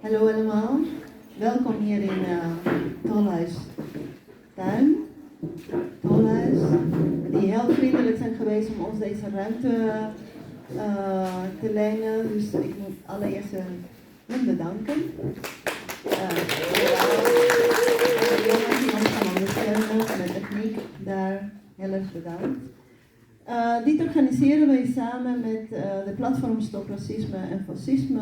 Hallo allemaal, welkom hier in Tolhuis Tuin. Tolhuis, die heel vriendelijk zijn geweest om ons deze ruimte te lenen. Dus ik moet allereerst hen bedanken. En de jongens die ons gaan ondersteunen met techniek, daar heel erg bedankt. Dit organiseren wij samen met de platform Stop Racisme en Fascisme,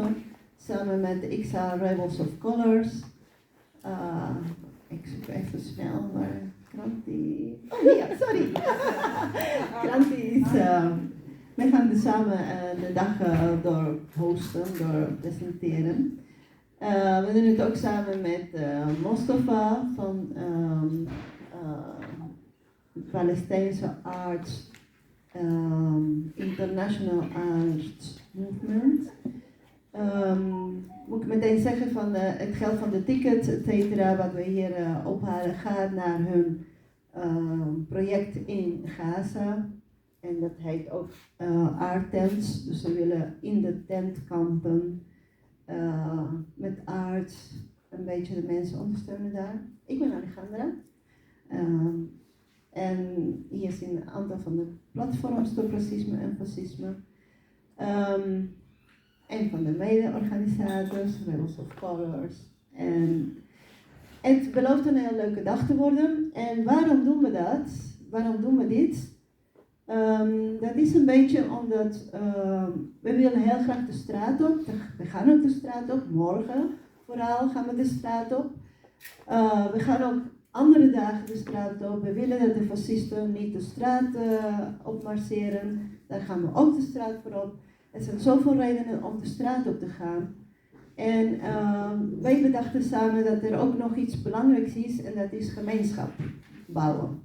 samen met de XA Rebels of Colors. Ik zoek even snel, maar Kranti... Oh ja, sorry! Kranti is... wij gaan dus samen de dag door hosten, door presenteren. We doen het ook samen met Mustafa van het Palestijnse Arts International Arts Movement. Moet ik meteen zeggen van het geld van de tickets, et cetera, wat we hier ophalen, gaat naar hun project in Gaza. En dat heet ook aardtents. Dus ze willen in de tentkampen met arts een beetje de mensen ondersteunen daar. Ik ben Alejandra. En hier zien een aantal van de platforms Stop Racisme en Fascisme. Een van de mede-organisators, Rebels of Colors. En het belooft een heel leuke dag te worden. En waarom doen we dat? Waarom doen we dit? Dat is een beetje omdat we willen heel graag de straat op. We gaan ook de straat op, morgen vooral gaan we de straat op. We gaan ook andere dagen de straat op. We willen dat de fascisten niet de straat op marcheren. Daar gaan we ook de straat voor op. Er zijn zoveel redenen om de straat op te gaan. En wij bedachten samen dat er ook nog iets belangrijks is en dat is gemeenschap bouwen.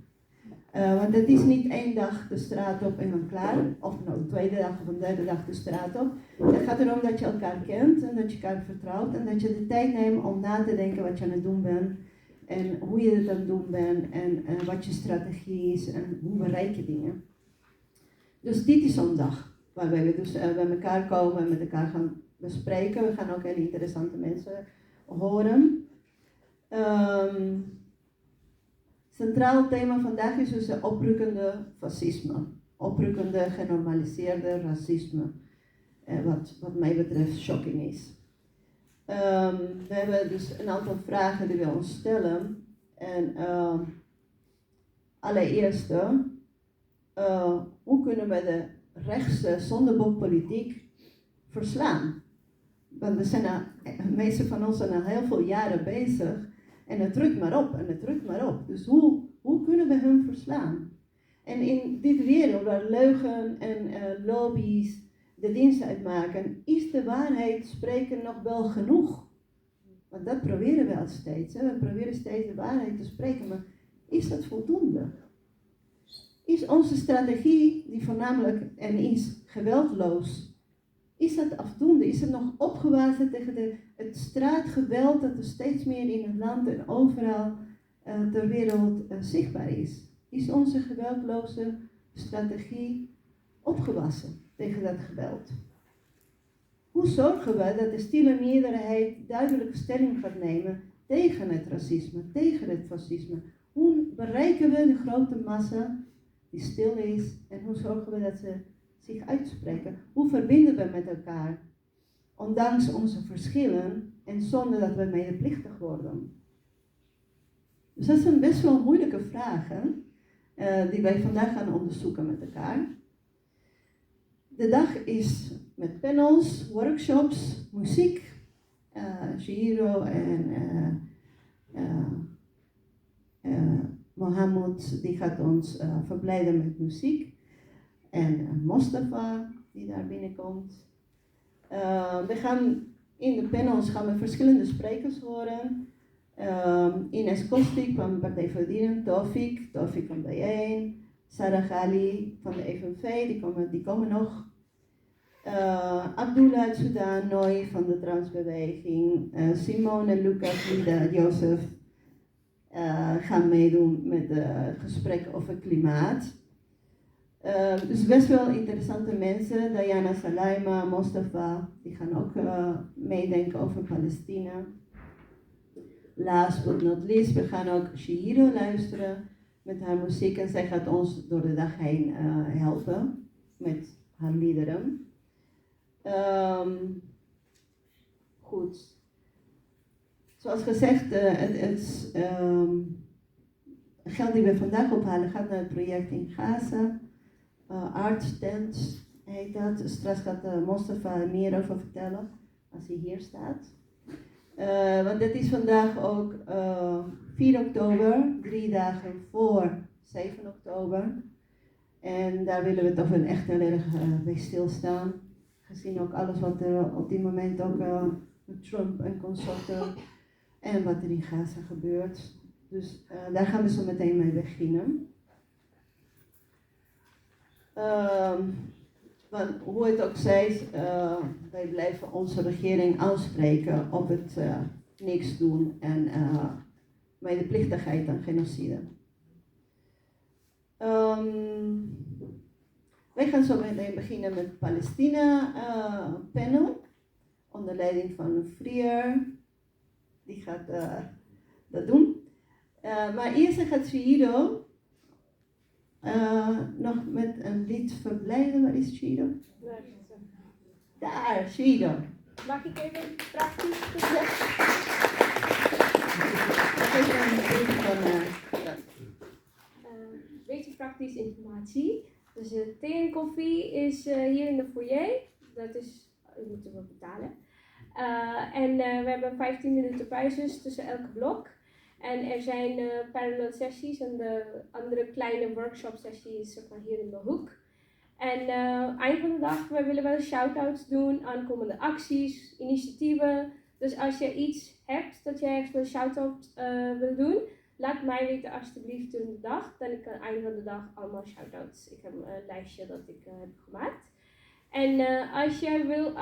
Want het is niet één dag de straat op en dan klaar, of nou, de tweede dag of een derde dag de straat op. Het gaat erom dat je elkaar kent en dat je elkaar vertrouwt en dat je de tijd neemt om na te denken wat je aan het doen bent. En hoe je het aan het doen bent en wat je strategie is en hoe bereik je dingen. Dus dit is zo'n dag waarbij we dus bij elkaar komen en met elkaar gaan bespreken. We gaan ook hele interessante mensen horen. Centraal thema vandaag is dus oprukkende fascisme. Oprukkende, genormaliseerde racisme. Wat mij betreft shocking is. We hebben dus een aantal vragen die we ons stellen. En allereerst, hoe kunnen we de rechtse zondebokpolitiek verslaan? Want de meeste van ons zijn al heel veel jaren bezig. En het drukt maar op en het drukt maar op. Dus hoe kunnen we hem verslaan? En in dit wereld waar leugen en lobby's de dienst uitmaken, is de waarheid spreken nog wel genoeg? Want dat proberen we al steeds. Hè? We proberen steeds de waarheid te spreken, maar is dat voldoende? Is onze strategie, die voornamelijk en is geweldloos, is dat afdoende? Is het nog opgewassen tegen het straatgeweld dat er steeds meer in het land en overal ter wereld zichtbaar is? Is onze geweldloze strategie opgewassen tegen dat geweld? Hoe zorgen we dat de stille meerderheid duidelijke stelling gaat nemen tegen het racisme, tegen het fascisme? Hoe bereiken we de grote massa die stil is en hoe zorgen we dat ze zich uitspreken? Hoe verbinden we met elkaar? Ondanks onze verschillen en zonder dat we medeplichtig worden. Dus dat zijn best wel moeilijke vragen die wij vandaag gaan onderzoeken met elkaar. De dag is met panels, workshops, muziek. Giro en Mohammed die gaat ons verblijden met muziek. En Mustafa die daar binnenkomt. We gaan in de panels gaan we verschillende sprekers horen. Ines Kosti van de Partij voor de Dieren, Tofik van bijeen, Sarah Ghali van de FNV, die komen nog. Abdullah uit Sudan, Noy van de Transbeweging, Simone en Lucas, Lida, Jozef gaan meedoen met de gesprekken over klimaat. Dus best wel interessante mensen. Diana Salaima, Mostafa, die gaan ook meedenken over Palestina. Last but not least, we gaan ook Shihiro luisteren met haar muziek en zij gaat ons door de dag heen helpen met haar liederen. Goed. Zoals gezegd, het geld die we vandaag ophalen gaat naar het project in Gaza. Art Tent heet dat. Straks gaat Mostafa er meer over vertellen als hij hier staat. Want dit is vandaag ook 4 oktober, 3 dagen voor 7 oktober. En daar willen we toch wel echt heel erg bij stilstaan. Gezien ook alles wat er op dit moment ook met Trump en consorten en wat er in Gaza gebeurt. Dus daar gaan we zo meteen mee beginnen. Want hoe het ook zij, wij blijven onze regering aanspreken op het niks doen en medeplichtigheid aan genocide. Wij gaan zo meteen beginnen met Palestina panel, onder leiding van Frier, die gaat dat doen. Maar eerst gaat Shihiro nog met een lied verblijden. Waar is Shihiro? Daar, Shihiro. Mag ik even praktisch een beetje praktisch informatie. Dus thee en koffie is hier in de foyer. Dat is, u moet er wel betalen. En we hebben 15 minuten pauzes tussen elke blok. En er zijn parallel sessies en de andere kleine workshop sessies zeg maar, hier in de hoek. En eind van de dag, we willen wel shout-outs doen aan komende acties, initiatieven. Dus als je iets hebt dat je echt een shout-out wil doen, laat mij weten alsjeblieft during de dag. Dan ik aan het eind van de dag allemaal shout-outs. Ik heb een lijstje dat ik heb gemaakt. En als jij wil,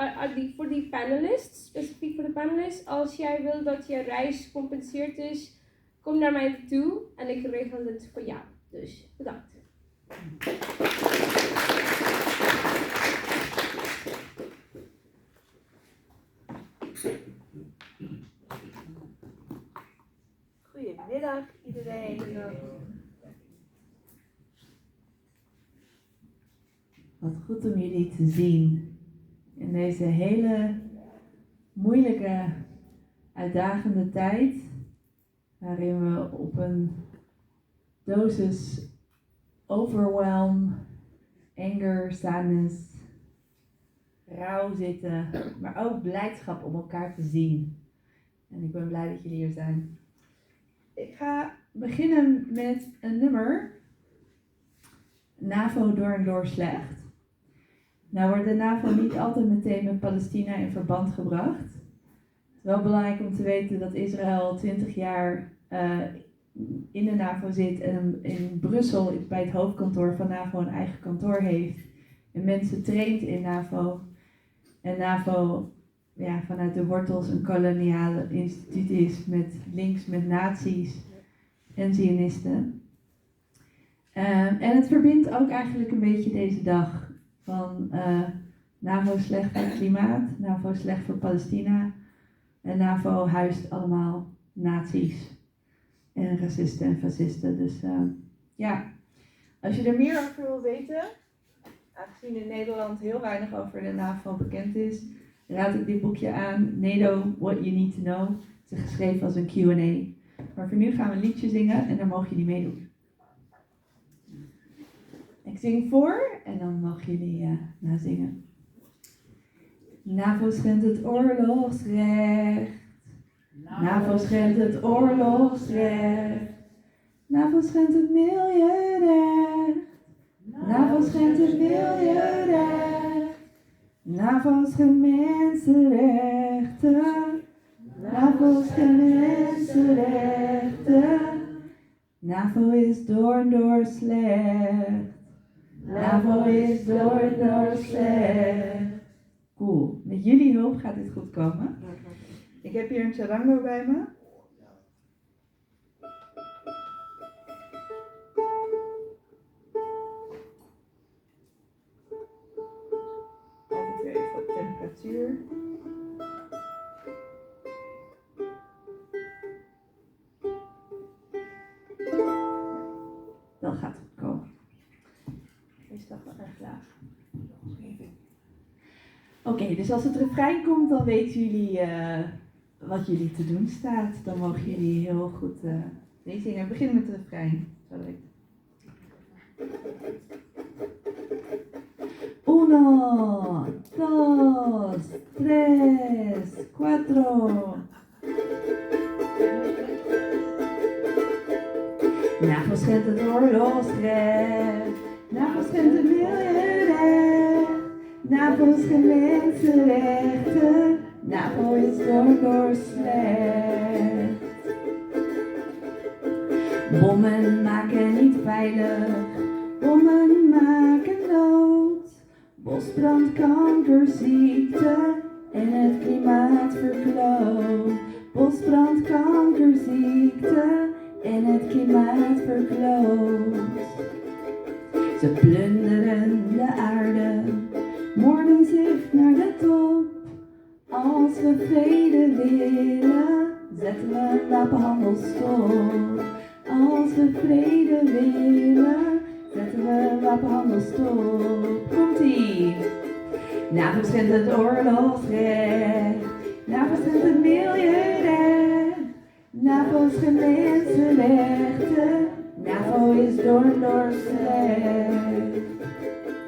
voor die panelists, specifiek voor de panelists, als jij wil dat je reis gecompenseerd is, kom naar mij toe en ik regel het voor jou. Dus bedankt. Goedemiddag iedereen. Wat goed om jullie te zien in deze hele moeilijke, uitdagende tijd, waarin we op een dosis overwhelm, anger, sadness, rouw zitten, maar ook blijdschap om elkaar te zien. En ik ben blij dat jullie hier zijn. Ik ga beginnen met een nummer, NAVO door en door slecht. Nou wordt de NAVO niet altijd meteen met Palestina in verband gebracht. Het is wel belangrijk om te weten dat Israël 20 jaar in de NAVO zit en in Brussel bij het hoofdkantoor van NAVO een eigen kantoor heeft. En mensen traint in NAVO. En NAVO vanuit de wortels een koloniale instituut is met links met nazi's en zionisten. En het verbindt ook eigenlijk een beetje deze dag van NAVO slecht voor het klimaat, NAVO slecht voor Palestina en NAVO huist allemaal nazi's en racisten en fascisten. Dus als je er meer over wil weten, aangezien in Nederland heel weinig over de NAVO bekend is, raad ik dit boekje aan, NATO, What You Need to Know. Het is geschreven als een Q&A. Maar voor nu gaan we een liedje zingen en dan mogen jullie meedoen. Ik zing voor en dan mogen jullie nazingen. NAVO schendt het oorlogsrecht. NAVO schendt het oorlogsrecht. NAVO schendt het milieurecht. NAVO schendt het milieurecht. NAVO schendt mensenrechten. NAVO schendt mensenrechten. NAVO is door en door slecht. NAVO is door en door slecht. Cool. Met jullie hulp gaat dit goed komen. Ik heb hier een charango bij me. temperatuur. Dat gaat goed komen. Is dat wel erg laag? Oké, dus als het refrein komt, dan weten jullie wat jullie te doen staat. Dan mogen jullie heel goed meezingen. We beginnen met het refrein. Zo leuk. 1, 2, 3, 4. NAVO schendt het oorlogsrecht. NAVO schendt het milieurecht. NAVO schendt mensenrechten. NAVO is door slecht. Bommen maken niet veilig. Bommen maken dood. Bosbrand, kanker, ziekte en het klimaat verkloot. Bosbrand, kanker, ziekte en het klimaat verkloot. Ze plunderen de aarde, moorden zich naar de top. Als we vrede willen, zetten we een wapenhandel stop. Als we vrede willen, zetten we een wapenhandel stop. Komt-ie! NAVO schendt het oorlogsrecht. NAVO schendt het milieurecht. NAVO schendt mensenrechten. NAVO is door slecht.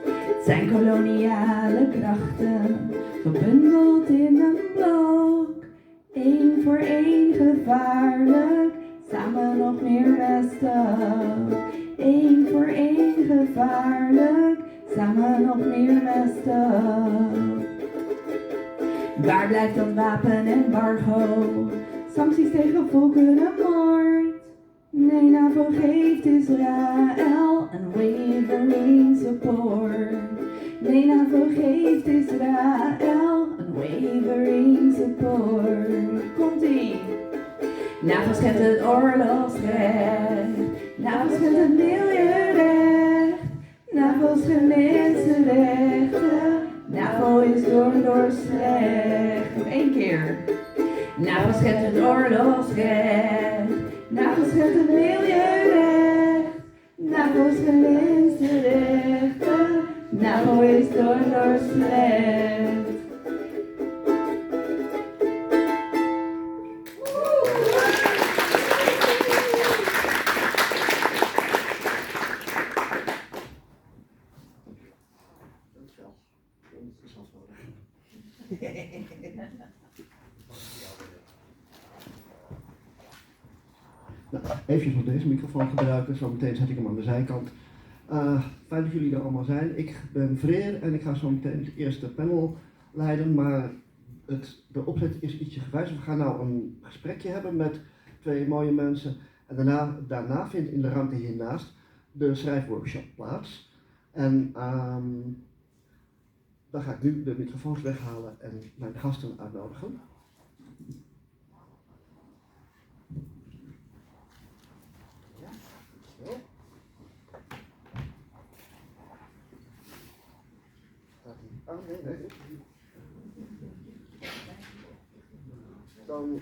Het zijn koloniale krachten, gebundeld in een blok. 1 voor 1 gevaarlijk, samen nog meer mesten. 1 voor 1 gevaarlijk, samen nog meer mesten. Waar blijft dat wapenembargo? Sancties tegen volkerenmoord. Nee, NAVO geeft Israël een wavering support. Nee, NAVO geeft Israël een wavering support. Komt-ie! NAVO schendt het oorlogsrecht. NAVO schendt het milieurecht. NAVO schendt mensenrechten. NAVO is door slecht. Nog 1 keer. NAVO schendt het oorlogsrecht. NAVO schendt het milieurecht. NAVO schendt mensenrechten. NAVO is door slecht. Nou, even nog deze microfoon gebruiken, zo meteen zet ik hem aan de zijkant. Fijn dat jullie er allemaal zijn. Ik ben Vreer en ik ga zo meteen het eerste panel leiden, maar de opzet is ietsje gewijzigd. We gaan nou een gesprekje hebben met 2 mooie mensen en daarna vindt in de ruimte hiernaast de schrijfworkshop plaats. En dan ga ik nu de microfoons weghalen en mijn gasten uitnodigen. Oh, nee. Dan,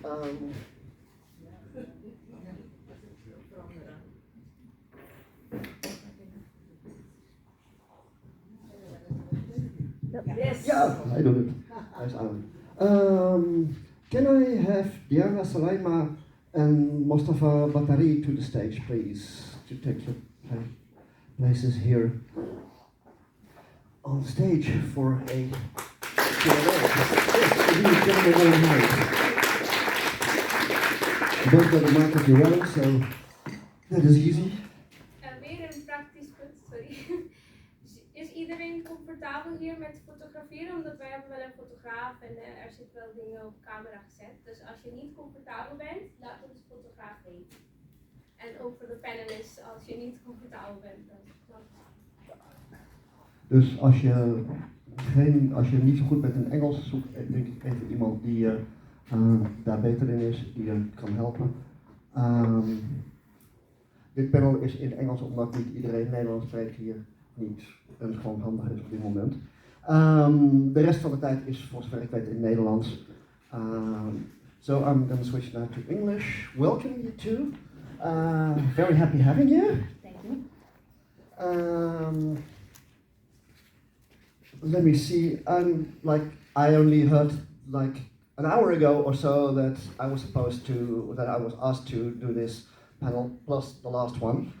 Yes. ja, hij doet het. Hij is aan. Can I have Diana Salaima and Mustafa Batari to the stage, please, to take your places here on stage for a Both got the mic of your own, so that is easy. Weer een praktisch punt, sorry. Is iedereen comfortabel hier met fotograferen? Omdat wij hebben wel een fotograaf en er zitten wel dingen op camera gezet. Dus als je niet comfortabel bent, laat ons fotograaf weten. En ook voor de panelists, als je niet comfortabel bent, dan Dus als je niet zo goed bent in Engels, zoek denk ik even iemand die daar beter in is, die je kan helpen. Dit panel is in Engels omdat niet iedereen Nederlands spreekt hier niet en het gewoon handig is op dit moment. De rest van de tijd is voor zover ik weet in Nederlands. So I'm going to switch now to English. Welcome you two. Very happy having you. Thank you. Let me see. I only heard like an hour ago or so that I was asked to do this panel plus the last one.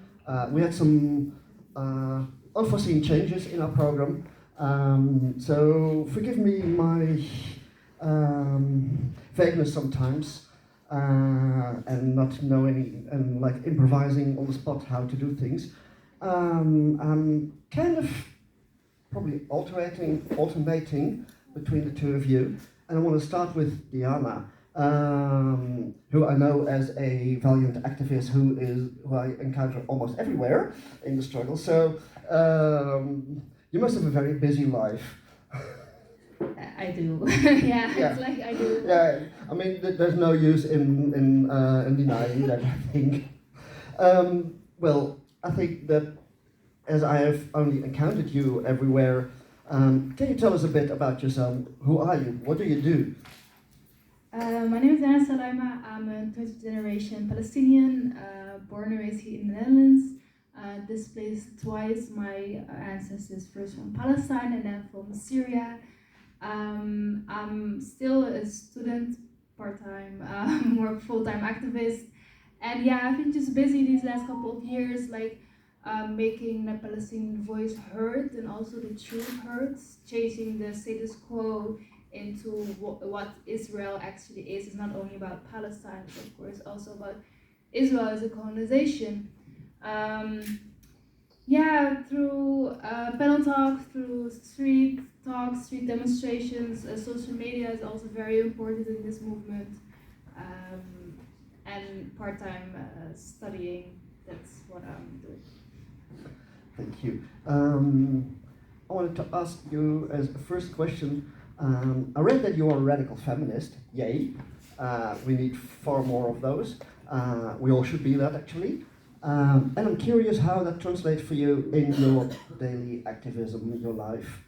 We had some unforeseen changes in our program, so forgive me my vagueness sometimes and not knowing and like improvising on the spot how to do things. I'm kind of probably alternating between the two of you, and I want to start with Diana, who I know as a valiant activist who I encounter almost everywhere in the struggle. So you must have a very busy life. I do. Yeah, Yeah. it's like I do. Yeah, I mean, there's no use in denying that, I think. Well, I think that as I have only encountered you everywhere, can you tell us a bit about yourself? Who are you? What do you do? My name is Diana Salaima. I'm a third generation Palestinian, born and raised here in the Netherlands. Displaced twice. My ancestors first from Palestine and then from Syria. I'm still a student, part-time, more full-time activist. And yeah, I've been just busy these last couple of years, like making the Palestinian voice heard and also the truth heard, changing the status quo into what Israel actually is. It's not only about Palestine, but of course also about Israel as a colonization. Through panel talk, through street talks, street demonstrations, social media is also very important in this movement, and part-time studying, that's what I'm doing. Thank you. I wanted to ask you as a first question, I read that you are a radical feminist, yay. We need far more of those. We all should be that actually. And I'm curious how that translates for you in your daily activism, in your life,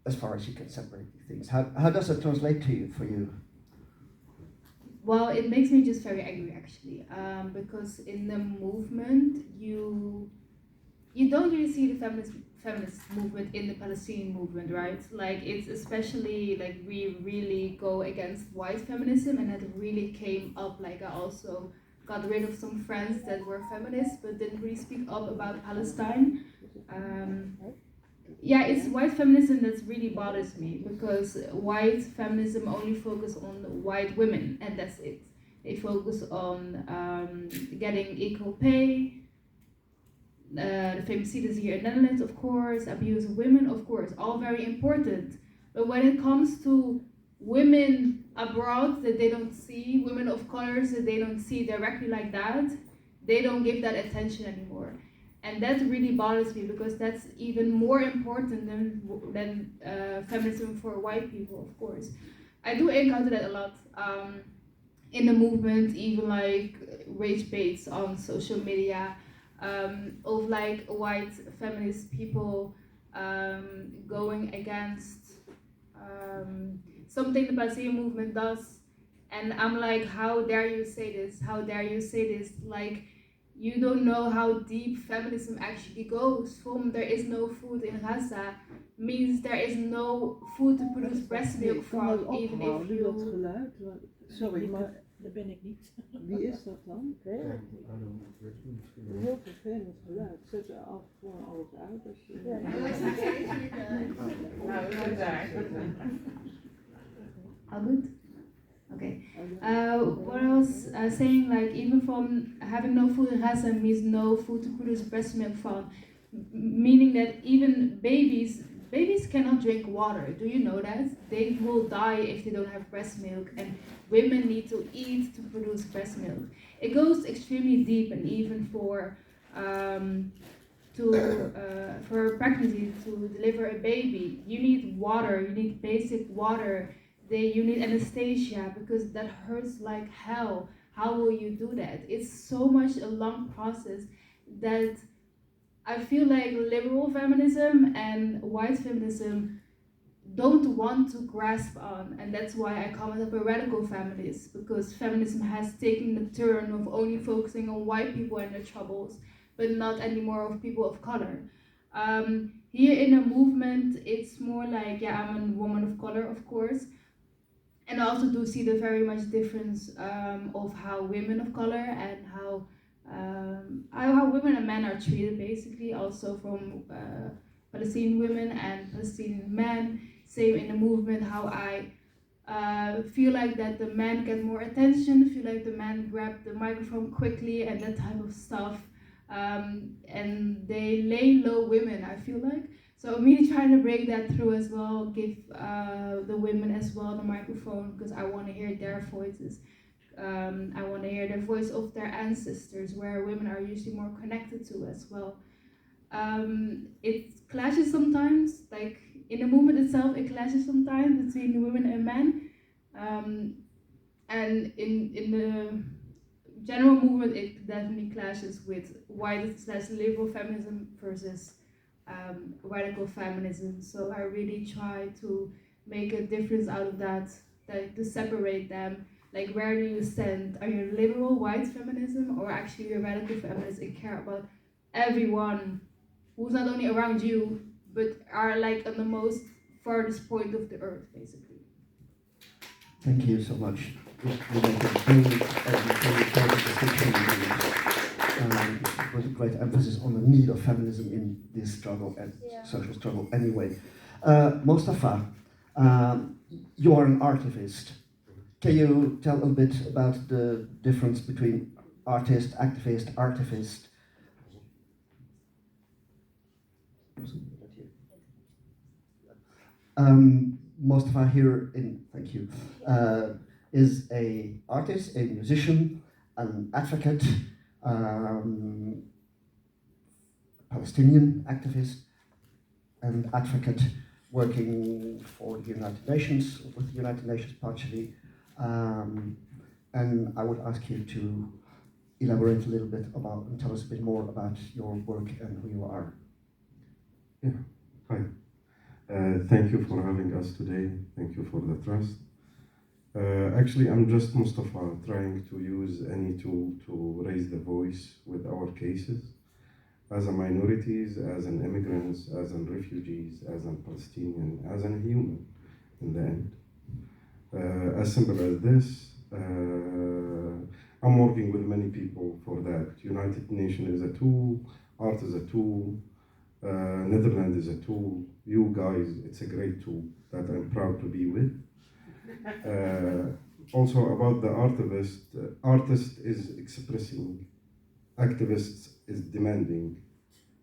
as far as you can separate things. How does it translate to you, for you? Well, it makes me just very angry actually, because in the movement you don't really see the feminist movement in the Palestinian movement, right? Like it's especially like we really go against white feminism, and that really came up. Like I also got rid of some friends that were feminists but didn't really speak up about Palestine. It's white feminism that really bothers me, because white feminism only focus on white women and that's it. They focus on getting equal pay, the femicides here in the Netherlands, of course, abuse of women, of course, all very important. But when it comes to women abroad that they don't see, women of colors that they don't see directly like that, they don't give that attention anymore. And that really bothers me, because that's even more important than feminism for white people, of course. I do encounter that a lot in the movement, even like rage baits on social media of like white feminist people going against something the Palestinian movement does. And I'm like, how dare you say this? How dare you say this? Like, you don't know how deep feminism actually goes. From there is no food in Gaza means there is no food to produce breast milk from, even if you... dat geluid? Sorry, maar Dat ben ik niet. wie is dat dan? Heel vervelend geluid. Zet er af gewoon alles uit als je... All good? Okay. What I was saying, like, even from having no food in Gaza means no food to produce breast milk from, meaning that even babies cannot drink water. Do you know that? They will die if they don't have breast milk, and women need to eat to produce breast milk. It goes extremely deep, and even for pregnancy, to deliver a baby, you need water, you need basic water. You need anesthesia because that hurts like hell. How will you do that? It's so much a long process that I feel like liberal feminism and white feminism don't want to grasp on, and that's why I call myself a radical feminist, because feminism has taken the turn of only focusing on white people and their troubles, but not anymore of people of color. Here in a movement, it's more like, yeah, I'm a woman of color, of course, and I also do see the very much difference of how women of color and how women and men are treated, basically, also from Palestinian women and Palestinian men. Same in the movement, how I feel like that the men get more attention, feel like the men grab the microphone quickly and that type of stuff. And they lay low women, I feel like. So I'm really trying to break that through as well, give the women as well the microphone, because I want to hear their voices. I want to hear the voice of their ancestors, where women are usually more connected to as well. It clashes sometimes, like in the movement itself, it clashes sometimes between women and men. And in the general movement, it definitely clashes with white/liberal feminism versus radical feminism. So I really try to make a difference out of that, like to separate them. Like, where do you stand? Are you liberal white feminism, or actually a radical feminist and care about everyone who's not only around you, but are like on the most farthest point of the earth, basically? Thank you so much. You make a very clear distinction. With a great emphasis on the need of feminism in this struggle and social struggle anyway. Mustafa, you are an artivist. Can you tell a bit about the difference between artist, activist, artivist? Mustafa here thank you, is a artist, a musician, an advocate, Palestinian activist and advocate working for the United Nations, with the United Nations partially. And I would ask you to elaborate a little bit about and tell us a bit more about your work and who you are. Yeah, hi. Thank you for having us today. Thank you for the trust. Actually, I'm just Mustafa, trying to use any tool to raise the voice with our cases as a minorities, as an immigrants, as an refugees, as a Palestinian, as a human in the end. As simple as this. I'm working with many people for that. United Nations is a tool, art is a tool, Netherlands is a tool, you guys, it's a great tool that I'm proud to be with. Also about the artist, artist is expressing, activist is demanding,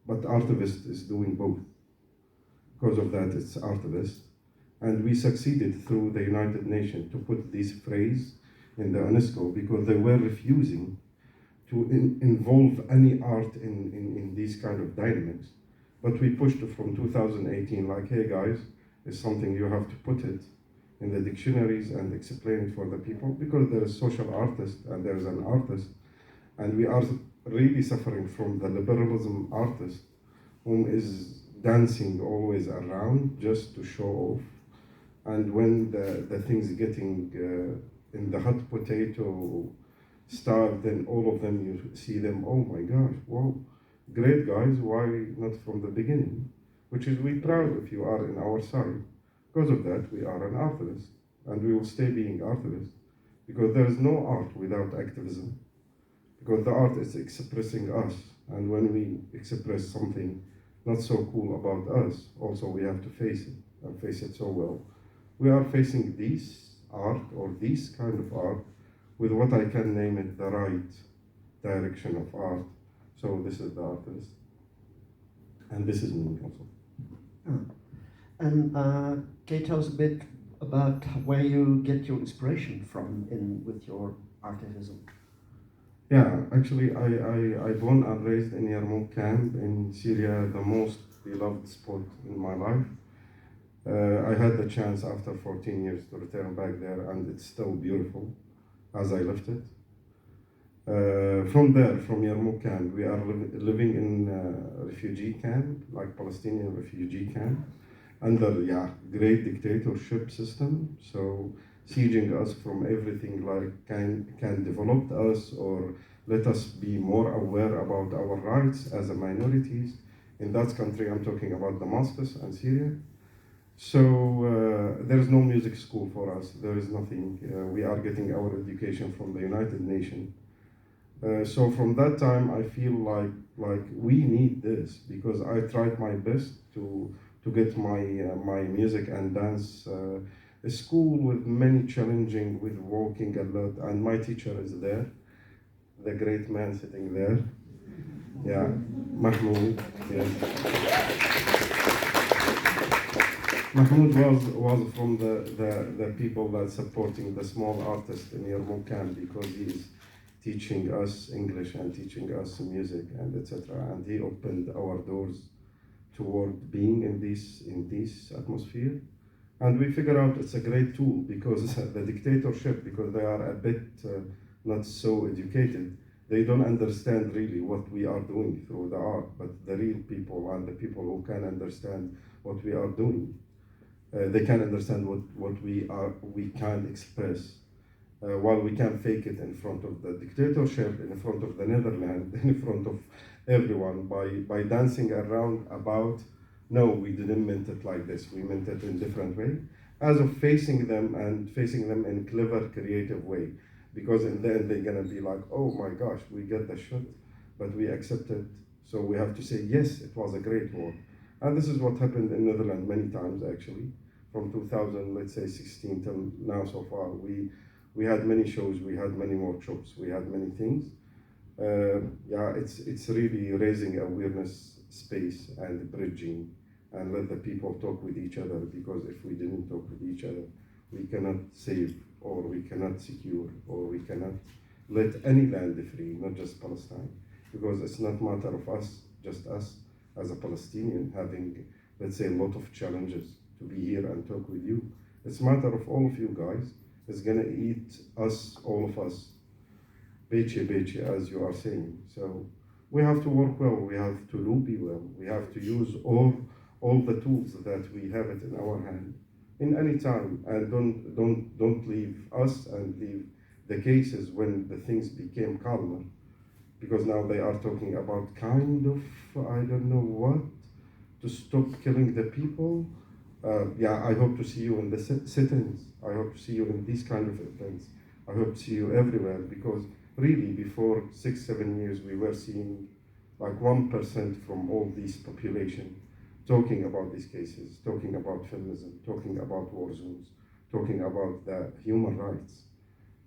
but artivist is doing both. Because of that, it's artivist. And we succeeded through the United Nations to put this phrase in the UNESCO because they were refusing to involve any art in these kind of dynamics. But we pushed it from 2018, like, hey guys, it's something you have to put it in the dictionaries and explain it for the people, because there is social artist and there is an artist, and we are really suffering from the liberalism artist whom is dancing always around just to show off. And when the thing's getting in the hot potato style, then all of them, you see them, oh my gosh, wow, great guys, why not from the beginning? Which is, we're proud if you are in our side. Because of that, we are an artist, and we will stay being artists, because there is no art without activism, because the art is expressing us, and when we express something not so cool about us, also we have to face it, and face it so well. We are facing this art, or this kind of art, with what I can name it the right direction of art. So this is the artist, and this is me also. And can you tell us a bit about where you get your inspiration from with your artivism? Yeah, actually, I born and raised in Yarmouk camp in Syria, the most beloved spot in my life. I had the chance after 14 years to return back there, and it's still beautiful as I left it. From there, from Yarmouk camp, we are living in a refugee camp, like Palestinian refugee camp, under great dictatorship system. So sieging us from everything, like can develop us or let us be more aware about our rights as a minorities. In that country, I'm talking about Damascus and Syria. So there is no music school for us. There is nothing. We are getting our education from the United Nations. So from that time, I feel like we need this, because I tried my best to get my music and dance a school with many challenging, with walking a lot, and my teacher is there, the great man sitting there, Mahmoud. Yes. Mahmoud was from the people that supporting the small artists in Yarmouk camp, because he is teaching us English and teaching us music and etc. And he opened our doors toward being in this atmosphere. And we figure out it's a great tool, because the dictatorship, because they are a bit not so educated, they don't understand really what we are doing through the art. But the real people and the people who can understand what we are doing, they can understand what we can express. While we can fake it in front of the dictatorship, in front of the Netherlands, in front of everyone, by dancing around about, no, we didn't mean it like this, we meant it in a different way, as of facing them in clever, creative way. Because in the end, they're gonna be like, oh my gosh, we get the shot, but we accept it, so we have to say, yes, it was a great war. And this is what happened in Netherlands many times, actually. From 2000, let's say 16 till now so far, we had many shows, we had many workshops, we had many things. It's really raising awareness space and bridging, and let the people talk with each other, because if we didn't talk with each other, we cannot save, or we cannot secure, or we cannot let any land free, not just Palestine. Because it's not a matter of us, just us as a Palestinian having, let's say, a lot of challenges to be here and talk with you. It's a matter of all of you guys. It's gonna eat us, all of us, beche, as you are saying. So we have to work well, we have to lobby well, we have to use all the tools that we have it in our hand in any time, and don't leave us and leave the cases when the things became calmer, because now they are talking about kind of, I don't know what, to stop killing the people. I hope to see you in the sit-ins. I hope to see you in these kind of events. I hope to see you everywhere, because really before 6-7 years we were seeing like 1% from all these population talking about these cases, talking about feminism, talking about war zones, talking about the human rights,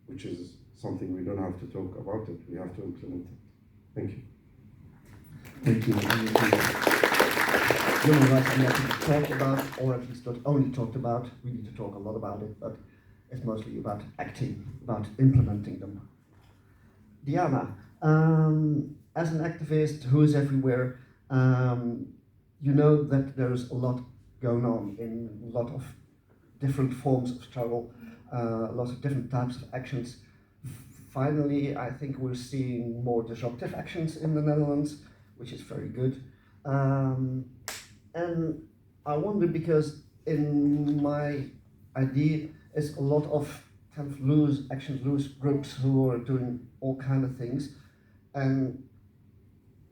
which is something we don't have to talk about it, we have to implement it. Thank you. Thank you. Human rights are not to be talked about, or at least not only talked about. We need to talk a lot about it, but it's mostly about acting, about implementing them. Diana, as an activist who is everywhere, you know that there's a lot going on in a lot of different forms of struggle, lots of different types of actions. Finally, I think we're seeing more disruptive actions in the Netherlands, which is very good. And I wonder, because in my idea is a lot of kind of loose actions, loose groups who are doing all kind of things, and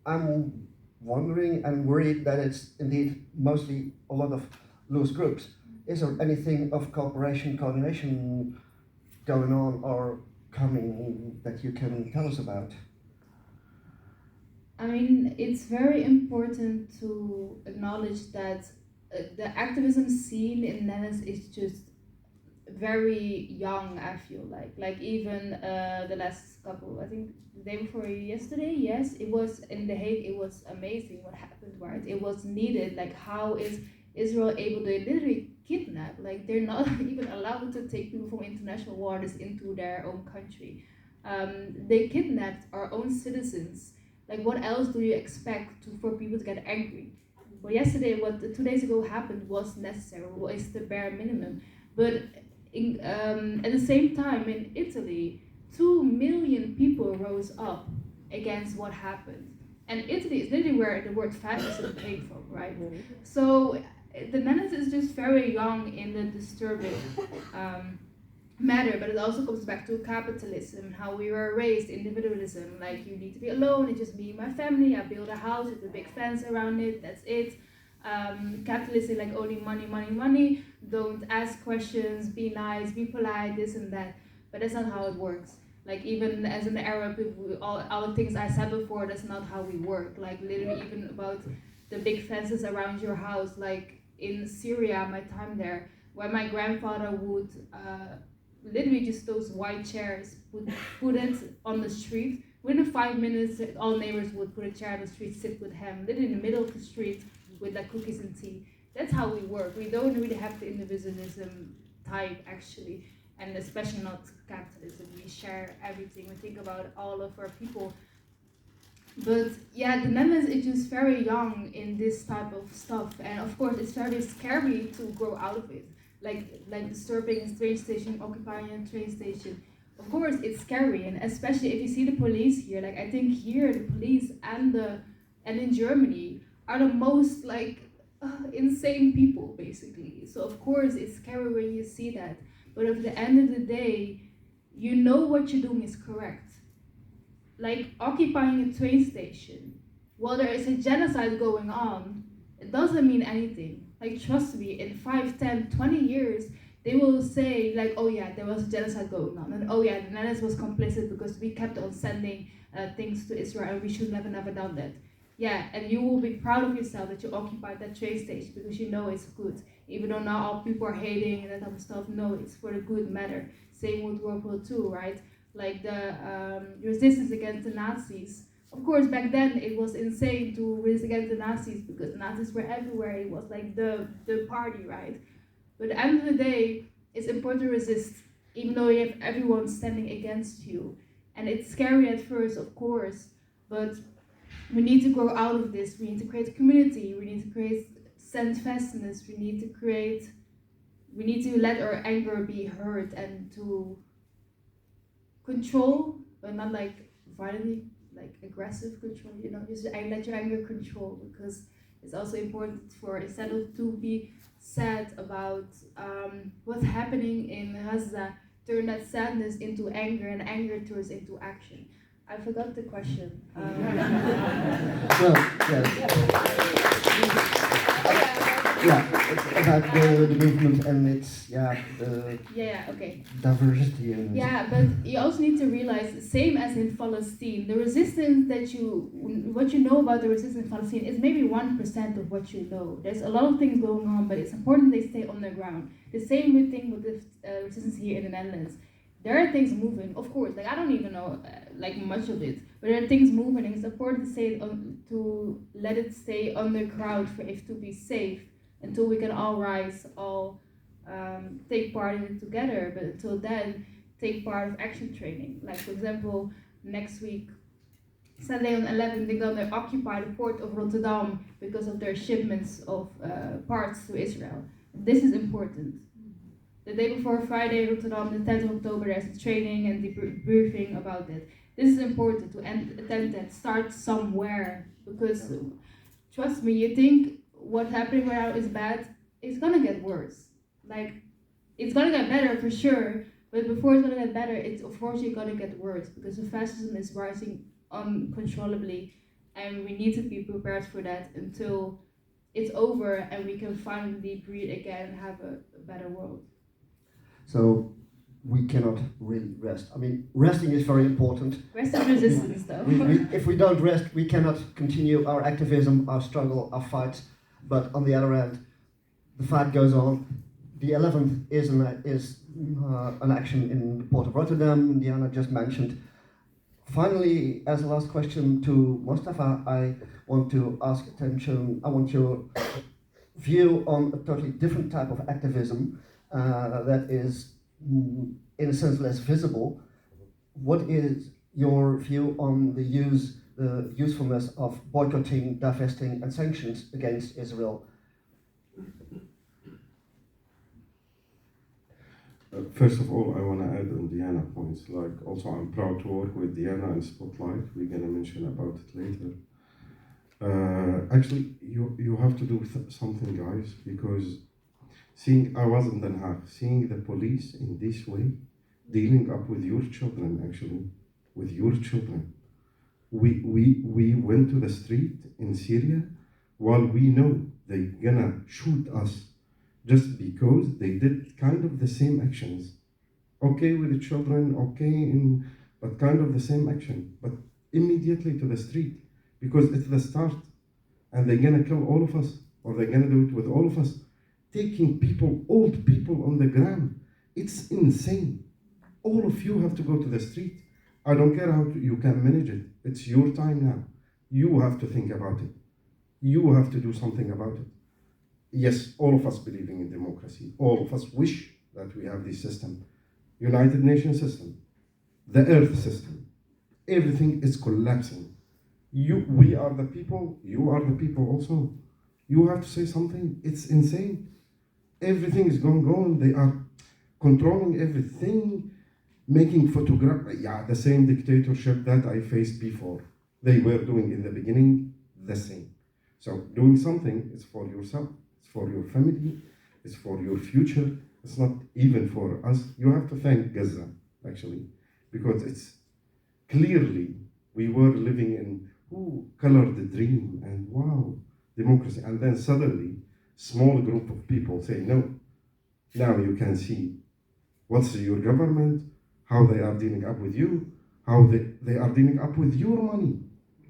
I'm wondering and worried that it's indeed mostly a lot of loose groups. Is there anything of cooperation, coordination going on or coming that you can tell us about? I mean, it's very important to acknowledge that the activism scene in Netherlands is just very young, I feel like even the last couple, I think the day before yesterday, yes, it was in The Hague. It was amazing what happened, right? It was needed. Like, how is Israel able to literally kidnap? Like, they're not even allowed to take people from international waters into their own country. They kidnapped our own citizens. Like, what else do you expect for people to get angry? Well, yesterday, what 2 days ago happened was necessary, was the bare minimum. But at the same time, in Italy, 2 million people rose up against what happened. And Italy is literally where the word fascism came from, right? So the Netherlands is just very young in the disturbing matter, but it also comes back to capitalism, how we were raised, individualism, like you need to be alone, it's just me and my family, I build a house with a big fence around it, that's it. Capitalism, like only money, money, money, don't ask questions, be nice, be polite, this and that, but that's not how it works. Like even as an Arab, all the things I said before, that's not how we work. Like literally even about the big fences around your house, like in Syria, my time there, where my grandfather would literally just those white chairs, put it on the street. Within 5 minutes, all neighbors would put a chair on the street, sit with him, literally in the middle of the street with like cookies and tea. That's how we work. We don't really have the individualism type actually. And especially not capitalism. We share everything. We think about all of our people. But yeah, the Netherlands is just very young in this type of stuff, and of course it's very scary to grow out of it. Like disturbing a train station, occupying a train station. Of course it's scary, and especially if you see the police here. Like I think here the police and in Germany are the most like insane people basically. So of course it's scary when you see that. But at the end of the day, you know what you're doing is correct. Like occupying a train station, while there is a genocide going on, it doesn't mean anything. Like trust me, in 5, 10, 20 years, they will say like, oh yeah, there was a genocide going on. And oh yeah, the Netherlands was complicit because we kept on sending things to Israel and we should never done that. Yeah, and you will be proud of yourself that you occupied that train station because you know it's good. Even though now all people are hating and that type of stuff, no, it's for the good matter. Same with World War II, right? Like the resistance against the Nazis. Of course, back then it was insane to resist against the Nazis because the Nazis were everywhere. It was like the party, right? But at the end of the day, it's important to resist, even though you have everyone standing against you. And it's scary at first, of course, but we need to grow out of this. We need to create a community. We need to create steadfastness. We need to let our anger be heard and to control, but not like violently, like aggressive control, you know, just let your anger control, because it's also important for, instead of to be sad about what's happening in Gaza, turn that sadness into anger and anger turns into action. I forgot the question. Well, yeah, it's about the movement and its Okay. diversity and Yeah, but you also need to realize, same as in Palestine, the resistance what you know about the resistance in Palestine is maybe 1% of what you know. There's a lot of things going on, but it's important they stay on the ground. The same thing with the resistance here in the Netherlands. There are things moving, of course. Like I don't even know like much of it, but there are things moving, and it's important to let it stay underground for it to be safe until we can all rise, all take part in it together. But until then, take part of action training. Like for example, next week, Saturday on 11, they're gonna occupy the port of Rotterdam because of their shipments of parts to Israel. This is important. The day before Friday, Rotterdam, the 10th of October, there's a training and debriefing about it. This is important to attend that. Start somewhere, because trust me, you think what's happening right now is bad, it's gonna get worse. Like, it's gonna get better for sure, but before it's gonna get better, it's unfortunately gonna get worse, because the fascism is rising uncontrollably, and we need to be prepared for that until it's over and we can finally breathe again and have a better world. so we cannot really rest. I mean, resting is very important. Rest is resistance, though. If we don't rest, we cannot continue our activism, our struggle, our fight. But on the other hand, the fight goes on. The 11th is an action in the port of Rotterdam, Diana just mentioned. Finally, as a last question to Mustafa, I want to ask attention. I want your view on a totally different type of activism that is, in a sense, less visible. What is your view on the usefulness of boycotting, divesting, and sanctions against Israel? First of all, I want to add on Diana points. Like also, I'm proud to work with Diana and Spotlight. We're gonna mention about it later. Actually, you have to do something, guys, because I was in Den Haag, seeing the police in this way, dealing up with your children, actually, with your children. We went to the street in Syria while we know they're gonna shoot us just because they did kind of the same actions. Okay with the children, but kind of the same action, but immediately to the street, because it's the start, and they're gonna kill all of us, or they're gonna do it with all of us, taking people, old people on the ground. It's insane. All of you have to go to the street. I don't care how you can manage it. It's your time now. You have to think about it. You have to do something about it. Yes, all of us believing in democracy. All of us wish that we have this system. United Nations system, the Earth system. Everything is collapsing. We are the people, you are the people also. You have to say something. It's insane. Everything is going on. They are controlling everything, making photographs. Yeah, the same dictatorship that I faced before. They were doing in the beginning the same. So doing something is for yourself, it's for your family, it's for your future. It's not even for us. You have to thank Gaza, actually, because it's clearly we were living in colored dream and wow, democracy. And then suddenly, small group of people say no. Now you can see what's your government, how they are dealing up with you, how they are dealing up with your money.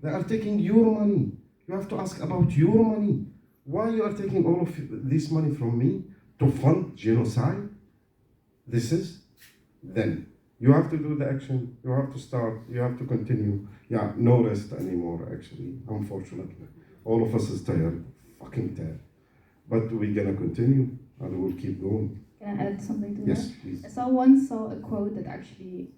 They are taking your money. You have to ask about your money. Why you are taking all of this money from me to fund genocide? Then you have to do the action, you have to start, you have to continue. Yeah, no rest anymore, actually, unfortunately. All of us is tired, fucking tired. But we're gonna continue and we'll keep going. Can I add something to that? Yes, please. I once saw a quote that actually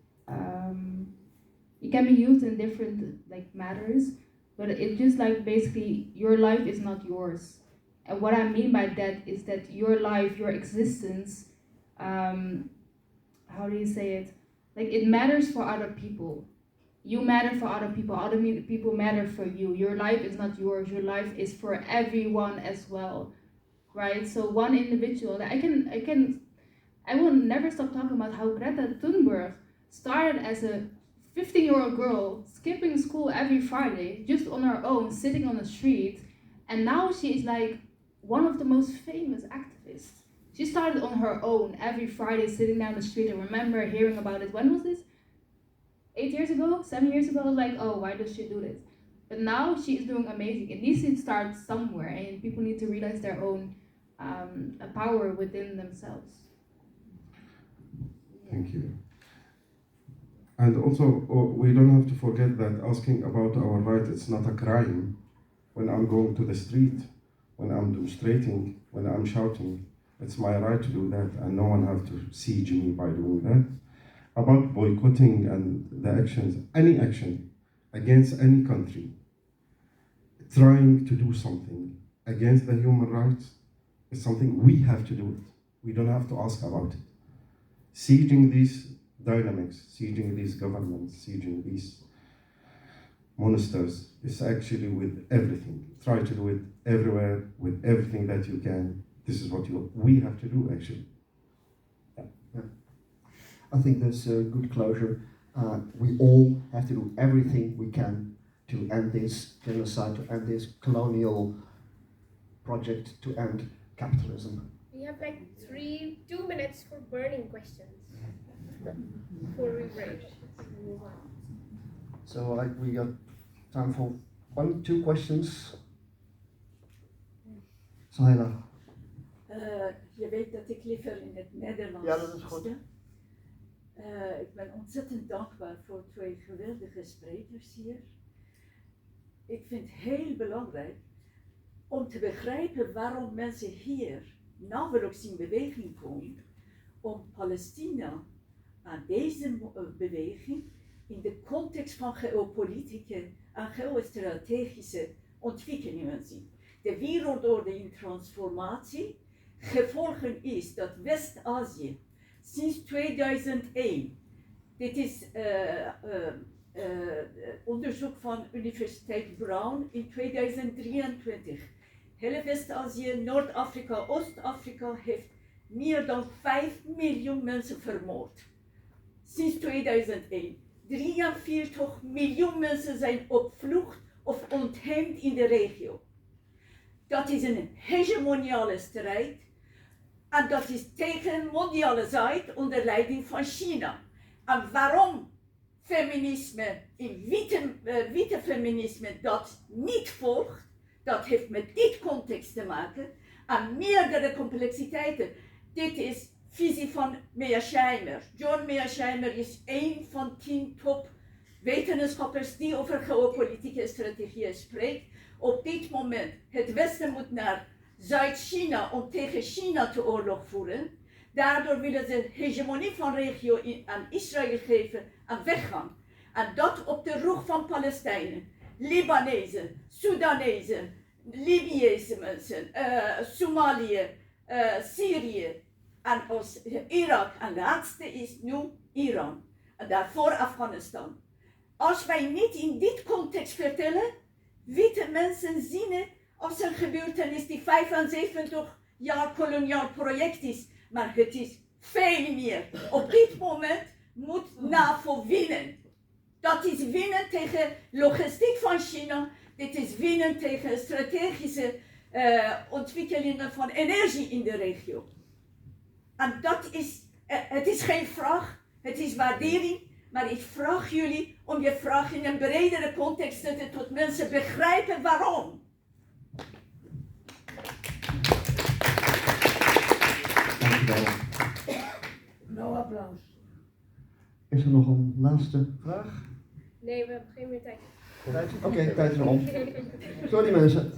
it can be used in different matters, but it just basically your life is not yours. And what I mean by that is that your life, your existence, how do you say it? It matters for other people. You matter for other people. Other people matter for you. Your life is not yours. Your life is for everyone as well, right? So one individual. I will never stop talking about how Greta Thunberg started as a 15-year-old girl skipping school every Friday just on her own, sitting on the street, and now she is one of the most famous activists. She started on her own every Friday, sitting down the street. I remember hearing about it. When was this? 8 years ago? 7 years ago? I was like, oh, why does she do this? But now she is doing amazing. It needs to start somewhere, and people need to realize their own power within themselves. Thank you. And also, we don't have to forget that asking about our rights, it's not a crime. When I'm going to the street, when I'm demonstrating, when I'm shouting, it's my right to do that, and no one has to siege me by doing that. About boycotting and the actions, any action against any country, trying to do something against the human rights is something we have to do it. We don't have to ask about it. Sieging these dynamics, sieging these governments, sieging these monsters is actually with everything. Try to do it everywhere with everything that you can. This is what we have to do, actually. Yeah. I think that's a good closure. We all have to do everything we can to end this genocide, to end this colonial project, to end capitalism. We have 2 minutes for burning questions before we break and move on. So we got time for 1-2 questions. Sahila. Je weet dat ik liever in het Nederlands Ja, dat is goed. Ik ben ontzettend dankbaar voor 2 geweldige sprekers hier. Ik vind het heel belangrijk om te begrijpen waarom mensen hier nauwelijks in beweging komen om Palestina aan deze beweging in de context van geopolitieke en geostrategische ontwikkelingen zien. De wereldorde in transformatie. Gevolgen is dat West-Azië sinds 2001 Dit is onderzoek van Universiteit Brown in 2023. Hele West-Azië, Noord-Afrika, Oost-Afrika heeft meer dan 5 miljoen mensen vermoord. Sinds 2001. 43 miljoen mensen zijn op vlucht of ontheemd in de regio. Dat is een hegemoniale strijd. En dat is tegen mondiale Zuid onder leiding van China. En waarom feminisme, in witte feminisme dat niet volgt, dat heeft met dit context te maken. En meerdere complexiteiten. Dit is visie van Mearsheimer. John Mearsheimer is een van 10 top wetenschappers die over geopolitieke strategieën spreekt. Op dit moment, het Westen moet naar Zuid-China om tegen China te oorlog voeren. Daardoor willen ze de hegemonie van de regio aan Israël geven en weggaan. En dat op de rug van Palestijnen, Libanezen, Soedanezen, Libische mensen, Somalië, Syrië en Irak. En de laatste is nu Iran. En daarvoor Afghanistan. Als wij niet in dit context vertellen, witte mensen zien het als een gebeurtenis die 75 jaar koloniaal project is. Maar het is veel meer. Op dit moment moet NAVO winnen. Dat is winnen tegen logistiek van China. Dit is winnen tegen strategische ontwikkelingen van energie in de regio. En dat is, het is geen vraag, het is waardering. Maar ik vraag jullie om je vraag in een bredere context te zetten, tot mensen begrijpen waarom. Dankjewel. Nou, applaus. Is er nog een laatste vraag? Nee, we hebben geen meer tijd. Oké, tijd is om. Sorry mensen.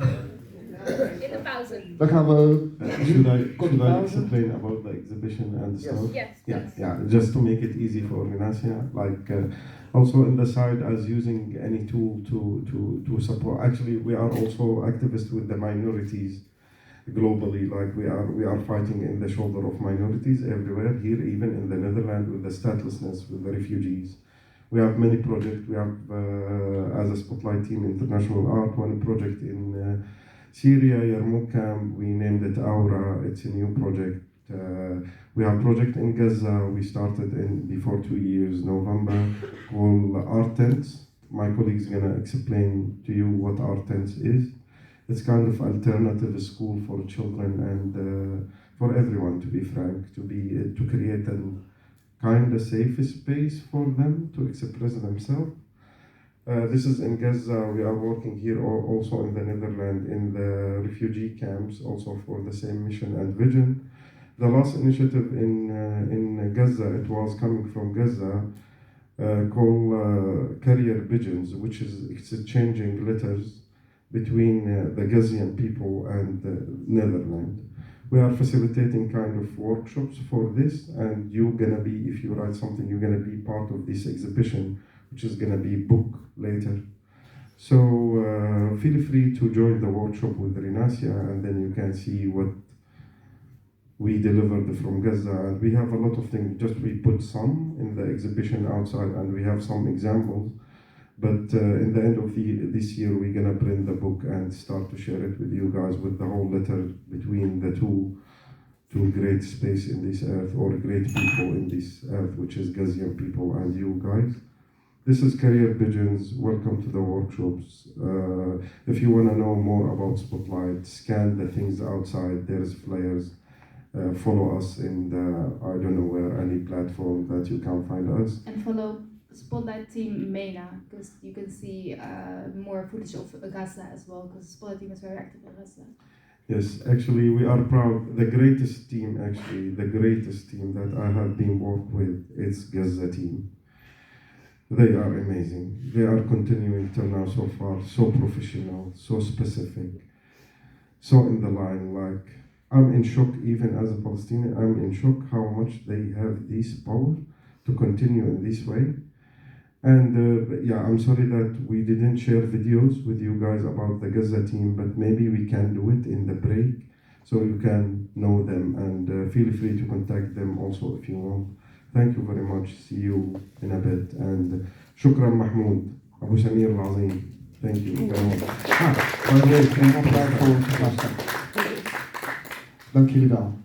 In de pauze. Dan gaan we Should I pauze. explain about the exhibition and Yes. stuff? Yes. Yeah. Just to make it easy for Ignacia, like also in the side as using any tool to support. Actually, we are also activists with the minorities globally. Like we are fighting in the shoulder of minorities everywhere. Here, even in the Netherlands, with the statelessness, with the refugees. We have many projects. We have, as a Spotlight Team, International Art, one project in Syria, Yarmouk camp. We named it Aura. It's a new project. We have project in Gaza. We started in before 2 years, November, called Art Tents. My colleague's gonna explain to you what Art Tents is. It's kind of alternative school for children and for everyone, to be frank, to create a kind of safe space for them to express themselves. This is in Gaza. We are working here also in the Netherlands in the refugee camps, also for the same mission and vision. The last initiative in Gaza, it was coming from Gaza, called Career Pigeons, which is exchanging letters between the Gazian people and the Netherlands. We are facilitating kind of workshops for this, and you're gonna be, if you write something, you're gonna be part of this exhibition, which is gonna be book later. So feel free to join the workshop with Renacia, and then you can see what we delivered from Gaza. And we have a lot of things, just we put some in the exhibition outside, and we have some examples. But in the end of this year, we're gonna print the book and start to share it with you guys, with the whole letter between the two great space in this earth, or great people in this earth, which is Gazian people and you guys. This is Career Pigeons. Welcome to the workshops. If you wanna know more about Spotlight, scan the things outside. There's flyers. Follow us in the, I don't know where, any platform that you can find us. And follow Spotlight Team MENA, because you can see more footage of Gaza as well, because Spotlight Team is very active in Gaza. Yes, actually we are proud. The greatest team that I have been worked with is Gaza team. They are amazing. They are continuing till now so far, so professional, so specific, so in the line. Like, I'm in shock, even as a Palestinian, I'm in shock how much they have this power to continue in this way. And yeah, I'm sorry that we didn't share videos with you guys about the Gaza team, but maybe we can do it in the break so you can know them, and feel free to contact them also if you want Thank you very much. See you in a bit. And shukran Mahmoud. Abu Samir al-Azim. Thank you very much. By the way, geen opdracht voor de gasten. Dank jullie wel.